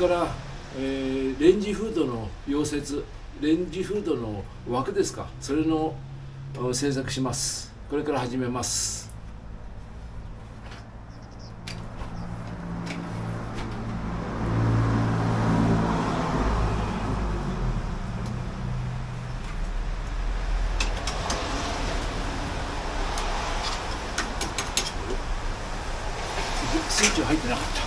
から、レンジフードの溶接、レンジフードの枠ですか、それの製作します。これから始めます。スイッチ入ってなかった。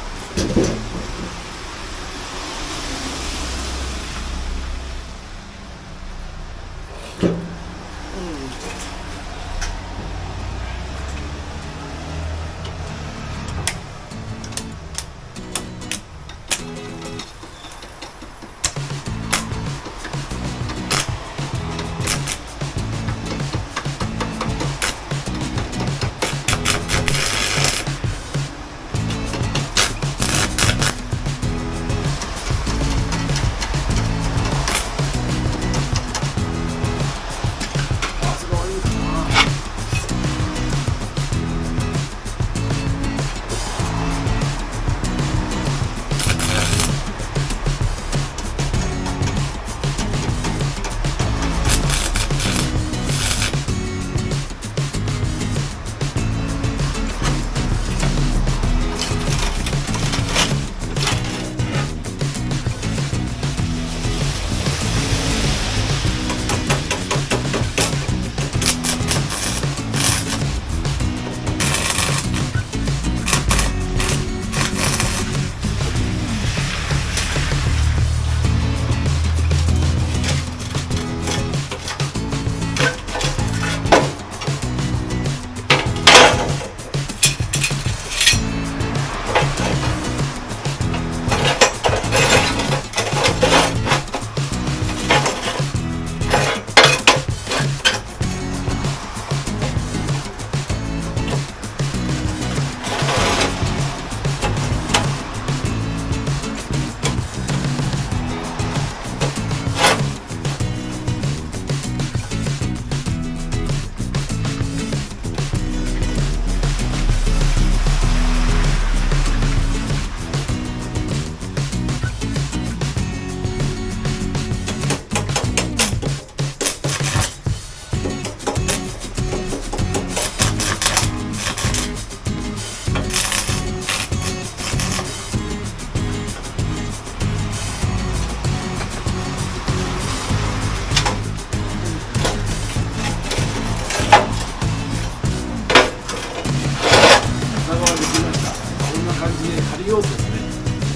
仮溶接ね。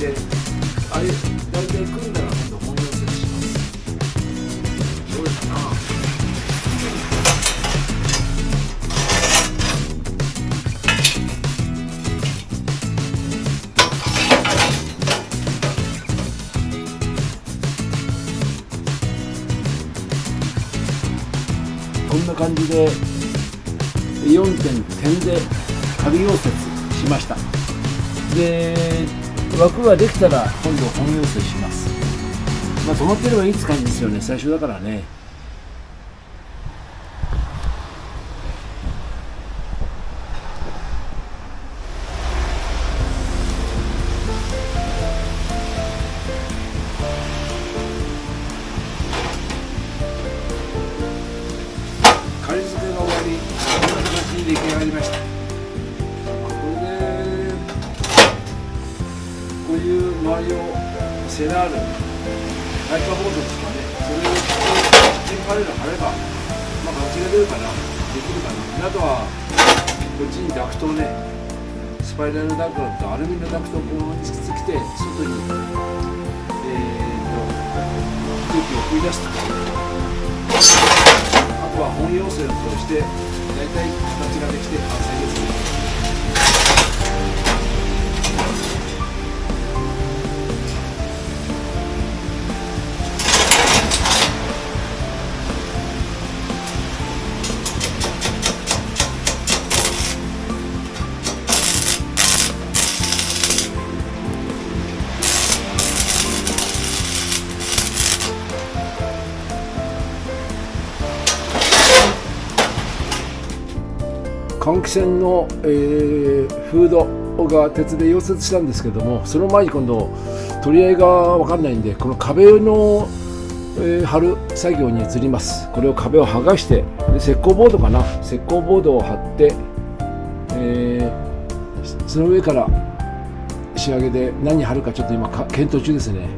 で、あれ大体組んだら今度本溶接します。どうかな。こんな感じで4点で仮溶接しました。で、枠ができたら今度本溶接します。止まってればいいって感じですよね、最初だからね。仮付けが終わり、こんな形に出来上がりました。こういう周りをセナール、ハイパーボードですかね、それをキッチンパネル貼れば、形が出るかな、できるかな。あとはこっちにダクトをね、スパイラルダクトとアルミのダクトをこう突きつけて外に、空気を送り出すとか、あとは本溶接をして大体形ができて完成ですね。換気扇の、フードが鉄で溶接したんですけども、その前に今度取り合いが分かんないんで、この壁の、貼る作業に移ります。これを壁を剥がして、で石膏ボードかな、石膏ボードを貼って、その上から仕上げで何貼るかちょっと今検討中ですね。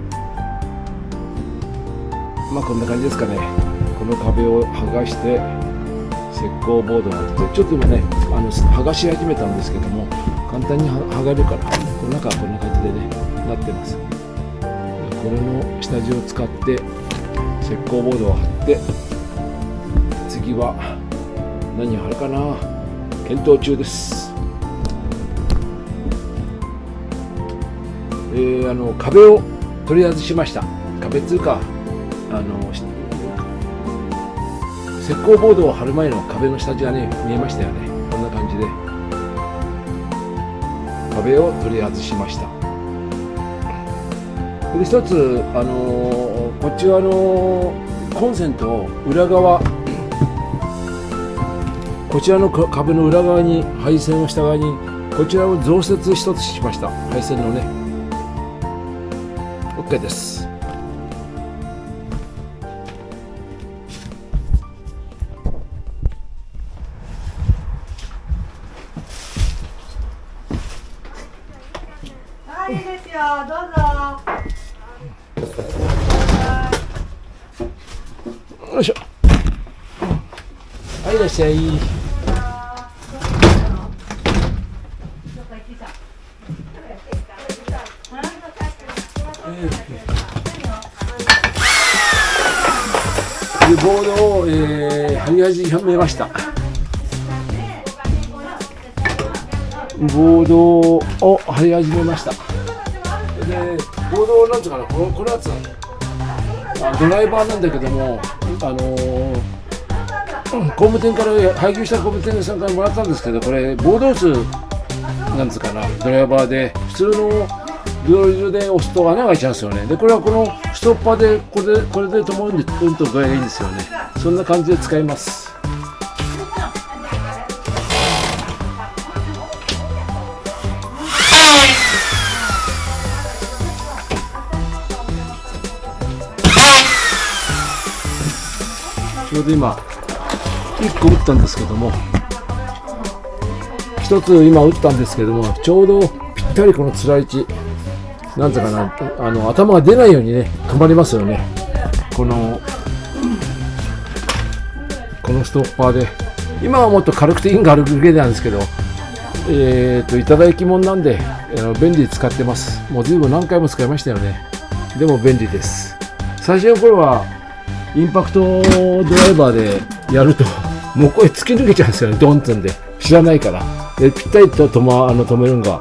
まあこんな感じですかね。この壁を剥がして石膏ボードを貼って、ちょっと今ね剥がし始めたんですけども、簡単に剥がれるから、この中はこんな感じでねなってます。これの下地を使って石膏ボードを貼って、次は何を貼るかな、検討中です。壁を取り外しました。壁っていうか石膏ボードを貼る前の壁の下地がね見えましたよね。こんな感じで壁を取り外しました。で一つこっちはコンセントを裏側、こちらの壁の裏側に配線をした側にこちらを増設一つしました。配線のね OK です。はい、いいですよ、どうぞ。よいしょ。はい、いらっしゃい。ボードを、貼り始めました。ボードを貼り始めました。で、ボードをなんつうかな、このやつドライバーなんだけども、工務店から配給した工務店さんからもらったんですけど、これボード数なんつうかな、ドライバーで普通のドリルで押すと穴が開いちゃうんですよね。でこれはこのストッパーでこれで止まるんで、うんと具合がいいんですよね。そんな感じで使います。ちょうど今1個打ったんですけども、1つ今打ったんですけども、ちょうどぴったりこのつらい位置、なんていうかな、頭が出ないようにね止まりますよね。このストッパーで、今はもっと軽くていいんがあるぐらいなんですけど、いただき物なんで便利に使ってます。もう随分何回も使いましたよね。でも便利です。最初の頃はインパクトドライバーでやるともうこれ突き抜けちゃうんですよね。ドンってんで知らないから。でぴったりと止めるのが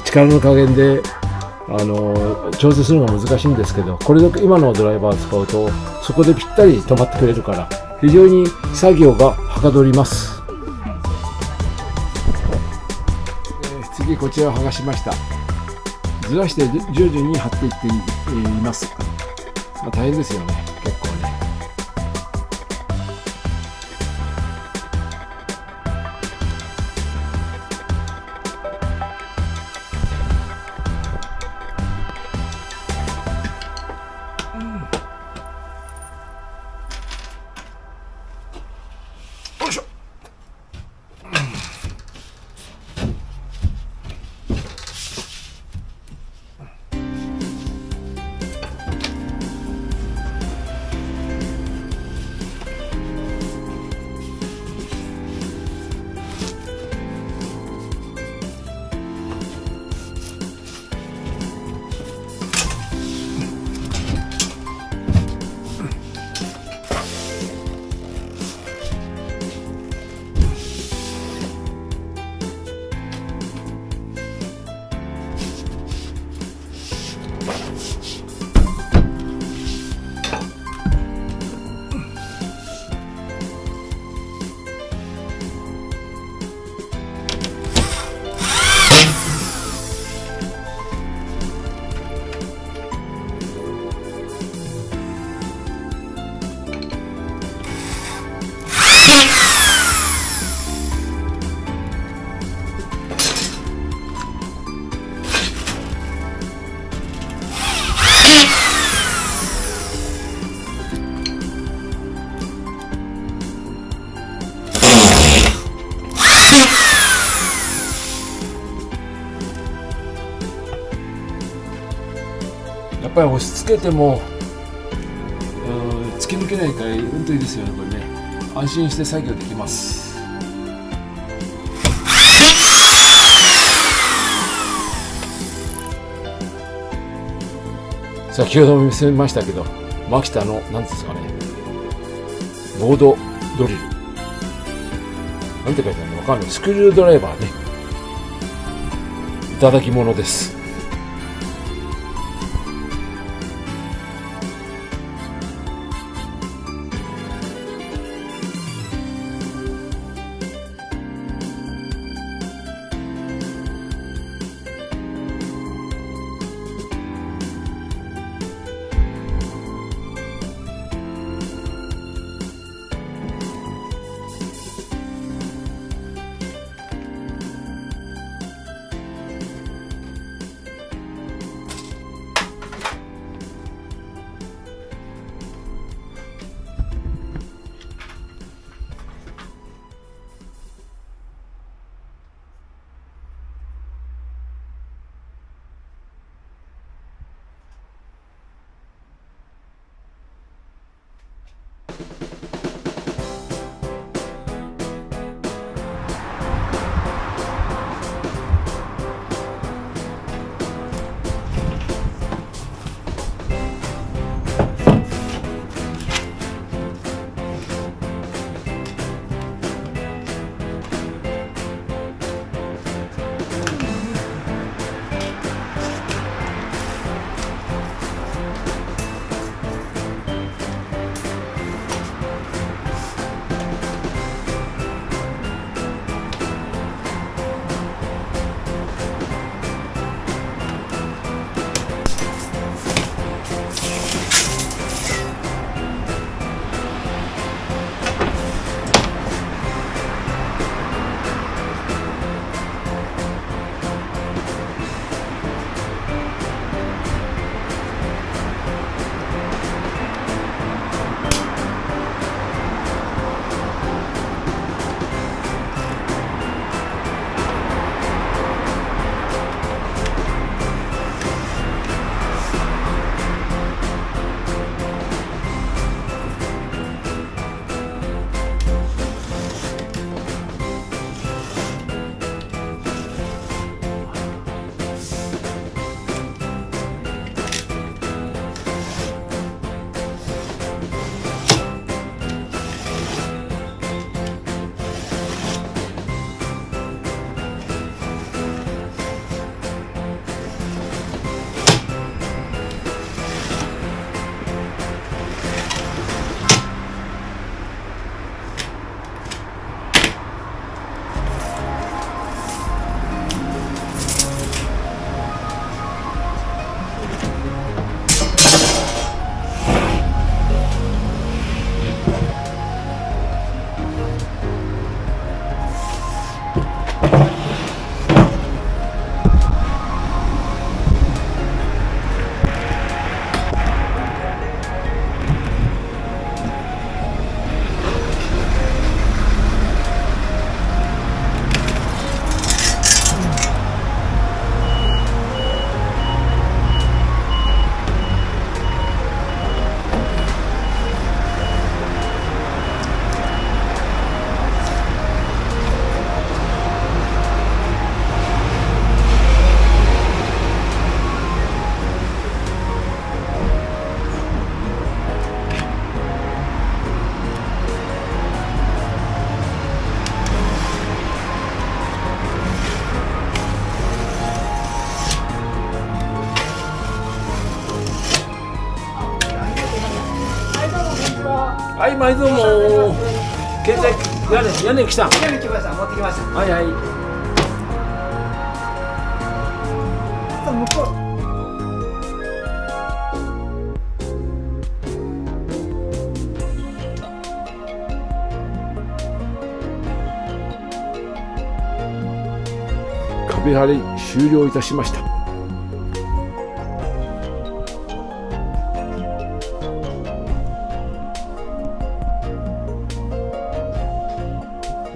力の加減で調整するのが難しいんですけど、これで今のドライバーを使うとそこでぴったり止まってくれるから非常に作業がはかどります。次こちらを剥がしました。ずらして徐々に貼っていっています。まあ、大変ですよね、結構ね。よいしょ。ぱり押し付けても突き抜けないからうんといいですよね。これね、安心して作業できます。先ほども見せましたけど、マキタの何ですかね、ボードドリルなんて書いてあるのか分かんない。スクリュードライバーね、いただき物です。はい、毎度も携帯屋根来た。屋根来ました。持ってきました。はいはい。向こう。壁張り終了いたしました。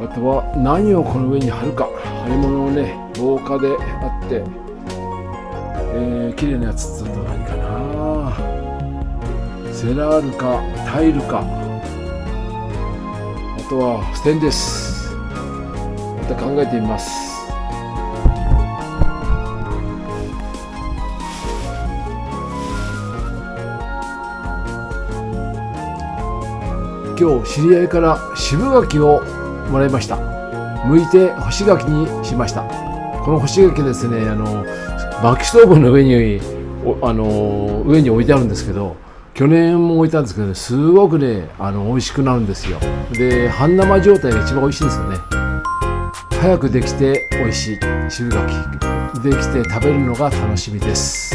あとは何をこの上に貼るか。貼り物をね、防火であって、綺麗なやつだと何かな。セラールかタイルか、あとはステンレス、また考えてみます。今日知り合いから渋柿をもらいました。剥いて干し柿にしました。この干し柿ですね、薪ストーブの上に置いてあるんですけど、去年も置いたんですけど、ね、すごくね美味しくなるんですよ。で、半生状態が一番美味しいんですよね。早くできて美味しい渋柿できて食べるのが楽しみです。